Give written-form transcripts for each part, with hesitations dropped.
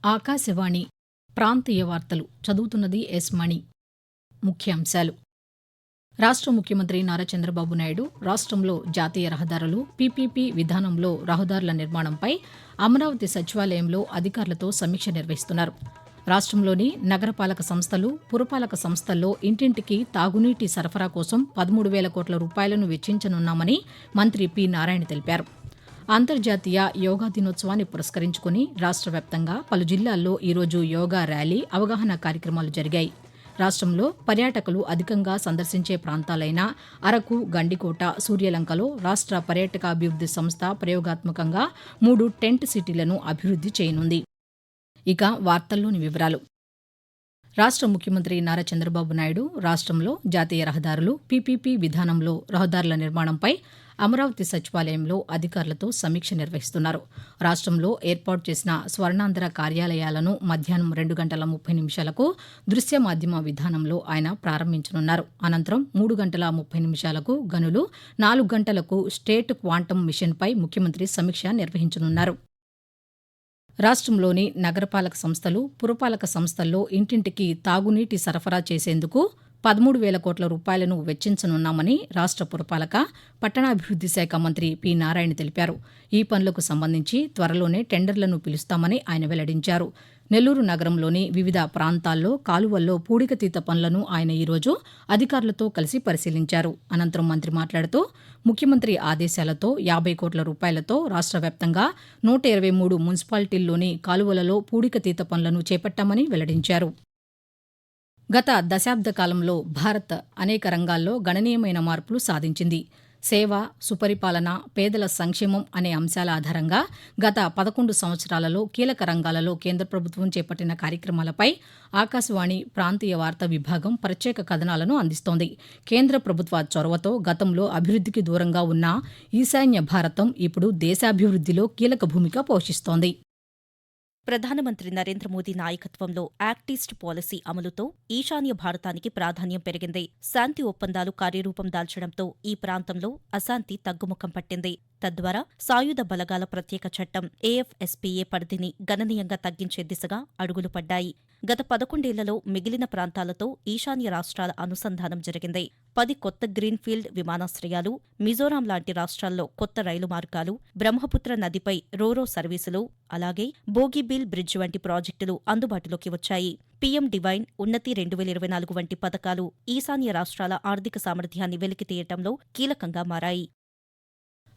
ఆకాశవాణి ప్రాంతీయ వార్తలు చదువుతున్నది ఎస్ మణి. ముఖ్యాంశాలు. రాష్ట్ర ముఖ్యమంత్రి నారా చంద్రబాబు నాయుడు రాష్ట్రంలో జాతీయ రహదారులు, పీపీపీ విధానంలో రహదారుల నిర్మాణంపై అమరావతి సచివాలయంలో అధికారులతో సమీక్ష నిర్వహిస్తున్నారు. రాష్ట్రంలోని నగరపాలక సంస్థలు, పురపాలక సంస్థల్లో ఇంటింటికి తాగునీటి సరఫరా కోసం 13,000 కోట్ల రూపాయలను వెచ్చించనున్నామని మంత్రి పి. నారాయణ తెలిపారు. అంతర్జాతీయ యోగా దినోత్సవాన్ని పురస్కరించుకుని రాష్ట్ర వ్యాప్తంగా పలు జిల్లాల్లో ఈరోజు యోగా ర్యాలీ, అవగాహన కార్యక్రమాలు జరిగాయి. రాష్ట్రంలో పర్యాటకులు అధికంగా సందర్శించే ప్రాంతాలైన అరకు, గండికోట, సూర్యలంకలో రాష్ట్ర పర్యాటకాభివృద్ది సంస్థ ప్రయోగాత్మకంగా 3 టెంట్ సిటీలను అభివృద్ది చేయనుంది. ఇక వార్తల్లోని వివరాలు. రాష్ట్ర ముఖ్యమంత్రి నారా చంద్రబాబు నాయుడు రాష్ట్రంలో జాతీయ రహదారులు, పీపీపీ విధానంలో రహదారుల నిర్మాణంపై అమరావతి సచివాలయంలో అధికారులతో సమీక్ష నిర్వహిస్తున్నారు. రాష్ట్రంలో ఏర్పాటు చేసిన స్వర్ణాంధ్ర కార్యాలయాలను మధ్యాహ్నం 2:30 దృశ్య మాధ్యమ విధానంలో ఆయన ప్రారంభించనున్నారు. అనంతరం 3:30 గనులు, 4 గంటలకు స్టేట్ క్వాంటమ్ మిషన్పై ముఖ్యమంత్రి సమీక్ష నిర్వహించనున్నారు. రాష్ట్రంలోని నగరపాలక సంస్థలు, పురపాలక సంస్థల్లో ఇంటింటికి తాగునీటి సరఫరా చేసేందుకు 13,000 కోట్ల రూపాయలను వెచ్చించనున్నామని రాష్ట్ర పురపాలక, పట్టణాభివృద్ది శాఖ మంత్రి పి. నారాయణ తెలిపారు. ఈ పనులకు సంబంధించి త్వరలోనే టెండర్లను పిలుస్తామని ఆయన వెల్లడించారు. నెల్లూరు నగరంలోని వివిధ ప్రాంతాల్లో కాలువల్లో పూడికతీత పనులను ఆయన ఈరోజు అధికారులతో కలిసి పరిశీలించారు. అనంతరం మంత్రి మాట్లాడుతూ ముఖ్యమంత్రి ఆదేశాలతో 50 కోట్ల రూపాయలతో రాష్ట్ర వ్యాప్తంగా 123 మున్సిపాలిటీల్లోని కాలువలలో పూడికతీత పనులను చేపట్టామని వెల్లడించారు. గత దశాబ్ద కాలంలో భారత్ అనేక రంగాల్లో గణనీయమైన మార్పులు సాధించింది. సేవ, సుపరిపాలన, పేదల సంక్షేమం అనే అంశాల ఆధారంగా గత 11 సంవత్సరాలలో కీలక రంగాలలో కేంద్ర ప్రభుత్వం చేపట్టిన కార్యక్రమాలపై ఆకాశవాణి ప్రాంతీయ వార్తా విభాగం ప్రత్యేక కథనాలను అందిస్తోంది. కేంద్ర ప్రభుత్వ చొరవతో గతంలో అభివృద్దికి దూరంగా ఉన్న ఈశాన్య భారతం ఇప్పుడు దేశాభివృద్దిలో కీలక భూమిక పోషిస్తోంది. ప్రధానమంత్రి నరేంద్ర మోదీ నాయకత్వంలో యాక్ట్ ఈస్ట్ పాలసీ అమలుతో ఈశాన్య భారతానికి ప్రాధాన్యం పెరిగింది. శాంతి ఒప్పందాలు కార్యరూపం దాల్చడంతో ఈ ప్రాంతంలో అశాంతి తగ్గుముఖం పట్టింది. తద్వారా సాయుధ బలగాల ప్రత్యేక చట్టం ఏఎఫ్ఎస్పీఏ పరిధిని గణనీయంగా తగ్గించే దిశగా అడుగులు పడ్డాయి. గత 11 ఏళ్లలో మిగిలిన ప్రాంతాలతో ఈశాన్య రాష్ట్రాల అనుసంధానం జరిగింది. 10 కొత్త గ్రీన్ఫీల్డ్ విమానాశ్రయాలు, మిజోరాం లాంటి రాష్ట్రాల్లో కొత్త రైలు మార్గాలు, బ్రహ్మపుత్ర నదిపై రోరో సర్వీసులు, అలాగే బోగీబీల్ బ్రిడ్జ్ వంటి ప్రాజెక్టులు అందుబాటులోకి వచ్చాయి. పీఎం డివైన్, ఉన్నతి 2024 వంటి పథకాలు ఈశాన్య రాష్ట్రాల ఆర్థిక సామర్థ్యాన్ని వెలికితీయటంలో కీలకంగా మారాయి.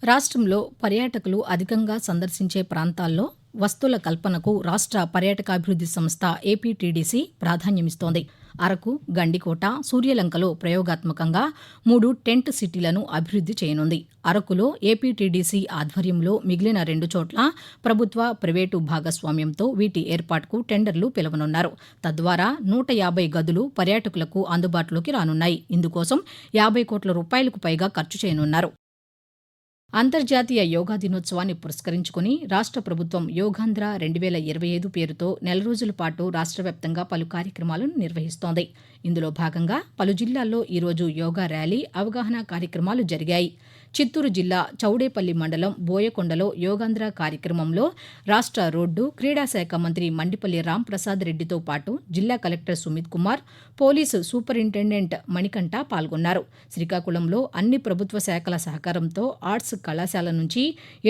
రాష్ట్రంలో పర్యాటకులు అధికంగా సందర్శించే ప్రాంతాల్లో వస్తుల కల్పనకు రాష్ట్ర పర్యాటకాభివృద్ది సంస్థ ఏపీటీడీసీ ప్రాధాన్యమిస్తోంది. అరకు, గండికోట, సూర్యలంకలో ప్రయోగాత్మకంగా 3 టెంట్ సిటీలను అభివృద్ది చేయనుంది. అరకులో ఏపీటీడీసీ ఆధ్వర్యంలో మిగిలిన 2 చోట్ల ప్రభుత్వ, ప్రైవేటు భాగస్వామ్యంతో వీటి ఏర్పాటుకు టెండర్లు పిలవనున్నారు. తద్వారా 150 గదులు పర్యాటకులకు అందుబాటులోకి రానున్నాయి. ఇందుకోసం 50 కోట్ల రూపాయలకు పైగా ఖర్చు చేయనున్నారు. అంతర్జాతీయ యోగా దినోత్సవాన్ని పురస్కరించుకుని రాష్ట్ర ప్రభుత్వం యోగాంధ్ర 2025 పేరుతో నెల రోజుల పాటు రాష్ట్ర వ్యాప్తంగా పలు కార్యక్రమాలను నిర్వహిస్తోంది. ఇందులో భాగంగా పలు జిల్లాల్లో ఈరోజు యోగా ర్యాలీ, అవగాహన కార్యక్రమాలు జరిగాయి. చిత్తూరు జిల్లా చౌడేపల్లి మండలం బోయకొండలో యోగాంధ్ర కార్యక్రమంలో రాష్ట్ర రోడ్డు, క్రీడాశాఖ మంత్రి మండిపల్లి రాంప్రసాద్ రెడ్డితో పాటు జిల్లా collector Sumit Kumar, police superintendent Manikanta పాల్గొన్నారు. శ్రీకాకుళంలో అన్ని ప్రభుత్వ శాఖల సహకారంతో ఆర్ట్స్ కళాశాల నుంచి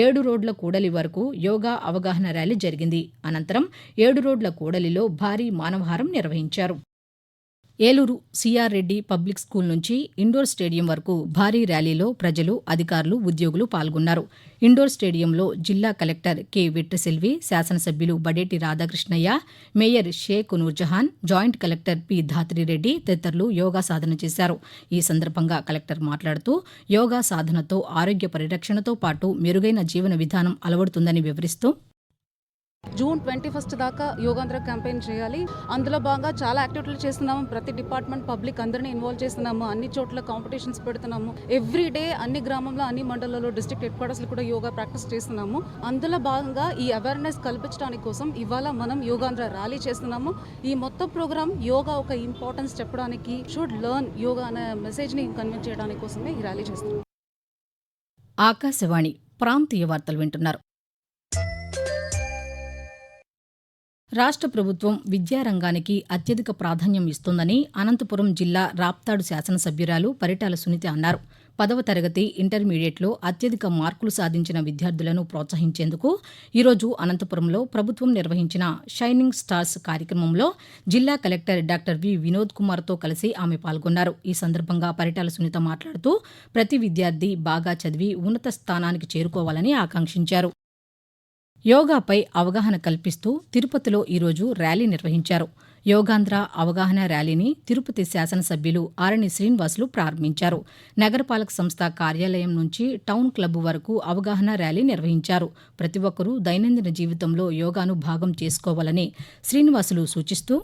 7 రోడ్ల కూడలి వరకు యోగా అవగాహన ర్యాలీ జరిగింది. అనంతరం 7 రోడ్ల కూడలిలో భారీ మానవహారం నిర్వహించారు. Eluru CR Reddy public school నుంచి ఇండోర్ స్టేడియం వరకు భారీ ర్యాలీలో ప్రజలు, అధికారులు, ఉద్యోగులు పాల్గొన్నారు. ఇండోర్ స్టేడియంలో జిల్లా కలెక్టర్ కె. వెట్రిసెల్వి, శాసనసభ్యులు Badeti Radhakrishnaiah, mayor Sheikh Noorjahan, joint collector P. Dhatri Reddy తదితరులు యోగా సాధన చేశారు. ఈ సందర్భంగా కలెక్టర్ మాట్లాడుతూ యోగా సాధనతో ఆరోగ్య పరిరక్షణతో పాటు మెరుగైన జీవన విధానం అలవడుతుందని వివరిస్తూ జూన్ 21 దాకా యోగాంధ్ర క్యాంపెయిన్ చేయాలి. అందులో భాగంగా చాలా యాక్టివిటీలు చేస్తున్నాము. ప్రతి డిపార్ట్మెంట్, పబ్లిక్ అందరినీ ఇన్వాల్వ్ చేస్తున్నాము. అన్ని చోట్ల కాంపిటీషన్స్ పెడుతున్నాము. ఎవ్రీ డే అన్ని గ్రామంలో, అన్ని మండలాల్లో, డిస్ట్రిక్ట్ హెడ్ క్వార్టర్స్లో కూడా యోగా ప్రాక్టీస్ చేస్తున్నాము. అందులో భాగంగా ఈ అవేర్నెస్ కల్పించడానికి కోసం ఇవాళ మనం యోగాంధ్ర ర్యాలీ చేస్తున్నాము. ఈ మొత్తం ప్రోగ్రామ్ యోగా ఒక ఇంపార్టెన్స్ చెప్పడానికి, షుడ్ లెర్న్ యోగా అనే మెసేజ్ని కన్వే చేయడానికి కోసమే ఈ ర్యాలీ చేస్తున్నాం. ఆకాశవాణి ప్రాంతీయ వార్తలు వింటున్నారు. రాష్ట్ర ప్రభుత్వం విద్యారంగానికి అత్యధిక ప్రాధాన్యం ఇస్తోందని అనంతపురం జిల్లా రాప్తాడు శాసనసభ్యురాలు పరిటాల సునీత అన్నారు. 10వ తరగతి ఇంటర్మీడియట్లో అత్యధిక మార్కులు సాధించిన విద్యార్థులను ప్రోత్సహించేందుకు ఈరోజు అనంతపురంలో ప్రభుత్వం నిర్వహించిన షైనింగ్ స్టార్స్ కార్యక్రమంలో జిల్లా కలెక్టర్ డాక్టర్ వి. వినోద్ కుమార్తో కలిసి ఆమె పాల్గొన్నారు. ఈ సందర్భంగా పరిటాల సునీత మాట్లాడుతూ ప్రతి విద్యార్థి బాగా చదివి ఉన్నత స్థానానికి చేరుకోవాలని ఆకాంక్షించారు. యోగాపై అవగాహన కల్పిస్తూ తిరుపతిలో ఈరోజు ర్యాలీ నిర్వహించారు. యోగాంధ్ర అవగాహన ర్యాలీని తిరుపతి శాసనసభ్యులు ఆరణి శ్రీనివాసులు ప్రారంభించారు. నగరపాలక సంస్థ కార్యాలయం నుంచి టౌన్ క్లబ్ వరకు అవగాహన ర్యాలీ నిర్వహించారు. ప్రతి ఒక్కరూ దైనందిన జీవితంలో యోగాను భాగం చేసుకోవాలని శ్రీనివాసులు సూచిస్తూ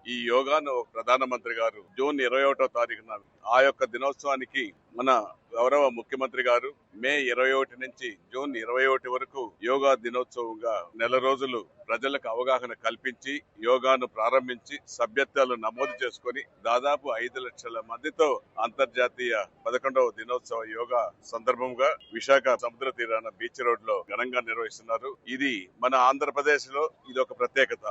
ఈ యోగాను ప్రధానమంత్రి గారు జూన్ 21వ తారీఖున ఆ యొక్క దినోత్సవానికి మన గౌరవ ముఖ్యమంత్రి గారు మే 21 నుంచి జూన్ 21 వరకు యోగా దినోత్సవంగా నెల రోజులు ప్రజలకు అవగాహన కల్పించి యోగాను ప్రారంభించి సభ్యత్వాలు నమోదు చేసుకుని దాదాపు 5 లక్షల మందితో అంతర్జాతీయ 11వ దినోత్సవ యోగా సందర్భంగా విశాఖ సముద్ర తీరాన బీచ్ రోడ్ లో ఘనంగా నిర్వహిస్తున్నారు. ఇది మన ఆంధ్రప్రదేశ్ లో ఇది ఒక ప్రత్యేకత.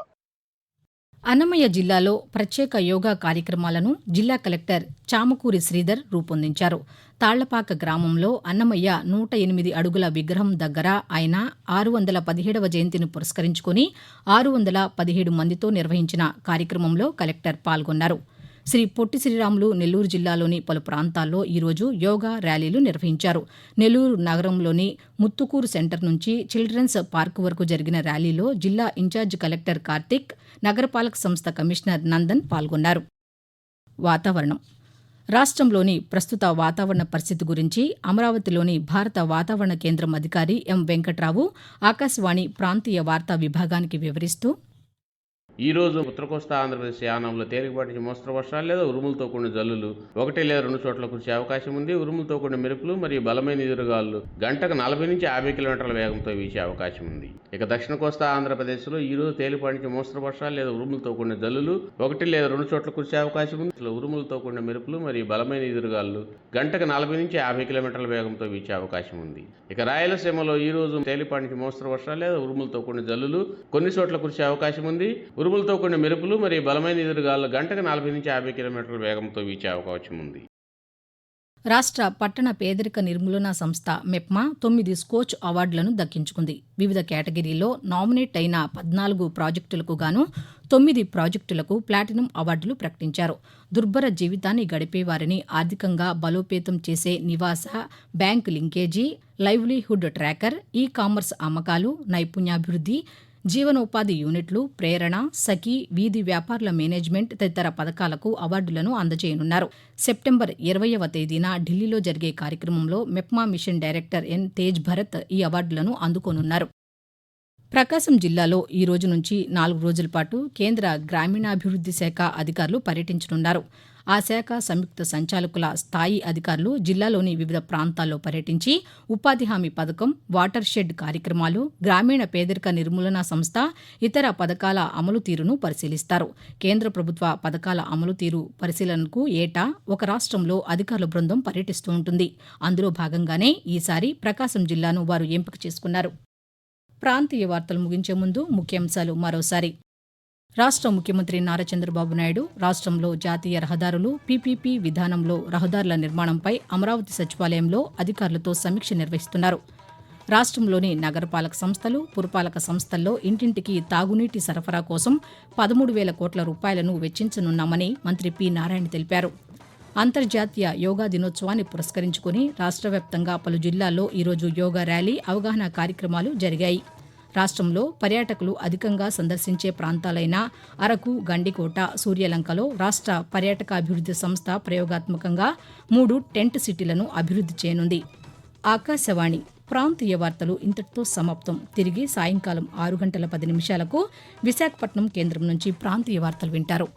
అన్నమయ్య జిల్లాలో ప్రత్యేక యోగా కార్యక్రమాలను జిల్లా కలెక్టర్ చామకూరి శ్రీధర్ రూపొందించారు. తాళ్లపాక గ్రామంలో అన్నమయ్య 108 అడుగుల విగ్రహం దగ్గర ఆయన 617వ జయంతిని పురస్కరించుకుని 617 మందితో నిర్వహించిన కార్యక్రమంలో కలెక్టర్ పాల్గొన్నారు. శ్రీ పొట్టి శ్రీరాములు నెల్లూరు జిల్లాలోని పలు ప్రాంతాల్లో ఈరోజు యోగా ర్యాలీలు నిర్వహించారు. నెల్లూరు నగరంలోని ముత్తుకూరు సెంటర్ నుంచి చిల్డ్రన్స్ పార్క్ వరకు జరిగిన ర్యాలీలో జిల్లా ఇన్ఛార్జ్ కలెక్టర్ కార్తిక్, నగరపాలక సంస్థ కమిషనర్ నందన్ పాల్గొన్నారు. వాతావరణం. రాష్ట్రంలోని ప్రస్తుత వాతావరణ పరిస్థితి గురించి అమరావతిలోని భారత వాతావరణ కేంద్రం అధికారి ఎం. వెంకట్రావు ఆకాశవాణి ప్రాంతీయ వార్తా విభాగానికి వివరిస్తూ ఈ రోజు ఉత్తర కోస్తా ఆంధ్రప్రదేశ్ యానంలో తేలికపాటి నుంచి మోస్తరు వర్షాలు లేదా ఉరుములతో కూడిన జల్లులు 1 లేదా 2 చోట్ల కురిసే అవకాశం ఉంది. ఉరుములతో కూడిన మెరుపులు మరియు బలమైన ఎదురుగాలులు గంటకు 40 నుంచి 50 కిలోమీటర్ల వేగంతో వీచే అవకాశం ఉంది. ఇక దక్షిణ కోస్తా ఆంధ్రప్రదేశ్లో ఈ రోజు తేలికపాటి నుంచి మోస్తరు వర్షాలు లేదా ఉరుములతో కూడిన జల్లులు 1 లేదా 2 చోట్ల కురిసే అవకాశం ఉంది. ఉరుములతో కూడిన మెరుపులు మరియు బలమైన ఎదురుగాలులు గంటకు 40 నుంచి 50 కిలోమీటర్ల వేగంతో వీచే అవకాశం ఉంది. ఇక రాయలసీమలో ఈ రోజు తేలికపాటి నుంచి మోస్తరు వర్షాలు లేదా ఉరుములతో కూడిన జల్లులు కొన్ని చోట్ల కురిసే అవకాశం ఉంది. ఉరుములతో కూడిన మెరుపులు మరియు బలమైన ఎదురుగాలు గంటకు 40 నుంచి 50 కిలోమీటర్ల వేగంతో వీచే అవకాశం ఉంది. రాష్ట్ర పట్టణ పేదరిక నిర్మూలనా సంస్థ మెప్మా 9 స్కోచ్ అవార్డులను దక్కించుకుంది. వివిధ కేటగిరీల్లో నామినేట్ అయిన 14 ప్రాజెక్టులకు గాను 9 ప్రాజెక్టులకు ప్లాటినం అవార్డులు ప్రకటించారు. దుర్భర జీవితాన్ని గడిపేవారిని ఆర్థికంగా బలోపేతం చేసే నివాస, bank linkage, livelihood tracker, e commerce అమ్మకాలు, నైపుణ్యాభివృద్ధి, జీవనోపాధి యూనిట్లు, ప్రేరణ, సఖీ, వీధి వ్యాపారుల మేనేజ్మెంట్ తదితర పథకాలకు అవార్డులను అందజేయనున్నారు. సెప్టెంబర్ 20వ తేదీన ఢిల్లీలో జరిగే కార్యక్రమంలో MEPMA mission director N. Tej Bharat ఈ అవార్డులను అందుకోనున్నారు. ప్రకాశం జిల్లాలో ఈ రోజు నుంచి 4 రోజుల పాటు కేంద్ర గ్రామీణాభివృద్ధి శాఖ అధికారులు పర్యటించనున్నారు. ఆ శాఖ సంయుక్త సంచాలకుల స్థాయి అధికారులు జిల్లాలోని వివిధ ప్రాంతాల్లో పర్యటించి ఉపాధి హామీ పథకం, వాటర్ షెడ్ కార్యక్రమాలు, గ్రామీణ పేదరిక నిర్మూలనా సంస్థ, ఇతర పథకాల అమలు తీరును పరిశీలిస్తారు. కేంద్ర ప్రభుత్వ పథకాల అమలు తీరు పరిశీలనకు ఏటా ఒక రాష్ట్రంలో అధికారుల బృందం పర్యటిస్తూ ఉంటుంది. అందులో భాగంగానే ఈసారి ప్రకాశం జిల్లాను వారు ఎంపిక చేసుకున్నారు. ప్రాంతీయ వార్తలు ముగించే ముందు ముఖ్యాంశాలు మరోసారి. రాష్ట్ర ముఖ్యమంత్రి నారా చంద్రబాబు నాయుడు రాష్ట్రంలో జాతీయ రహదారులు, పీపీపీ విధానంలో రహదారుల నిర్మాణంపై అమరావతి సచివాలయంలో అధికారులతో సమీక్ష నిర్వహిస్తున్నారు. రాష్ట్రంలోని నగరపాలక సంస్థలు, పురపాలక సంస్థల్లో ఇంటింటికి తాగునీటి సరఫరా కోసం 13,000 కోట్ల రూపాయలను వెచ్చించనున్నామని మంత్రి పి. నారాయణ తెలిపారు. అంతర్జాతీయ యోగా దినోత్సవాన్ని పురస్కరించుకుని రాష్ట్ర వ్యాప్తంగా పలు జిల్లాల్లో ఈరోజు యోగా ర్యాలీ, అవగాహన కార్యక్రమాలు జరిగాయి. రాష్ట్రంలో పర్యాటకులు అధికంగా సందర్శించే ప్రాంతాలైన అరకు, గండికోట, సూర్యలంకలో రాష్ట్ర పర్యాటకాభివృద్ధి సంస్థ ప్రయోగాత్మకంగా 3 టెంట్ సిటీలను అభివృద్ధి చేయనుంది. ఆకాశవాణి ప్రాంతీయ వార్తలు ఇంతటితో సమాప్తం. తిరిగి సాయంకాలం 6 గంటల 10 నిమిషాలకు విశాఖపట్నం కేంద్రం నుంచి ప్రాంతీయ వార్తలు వింటారు.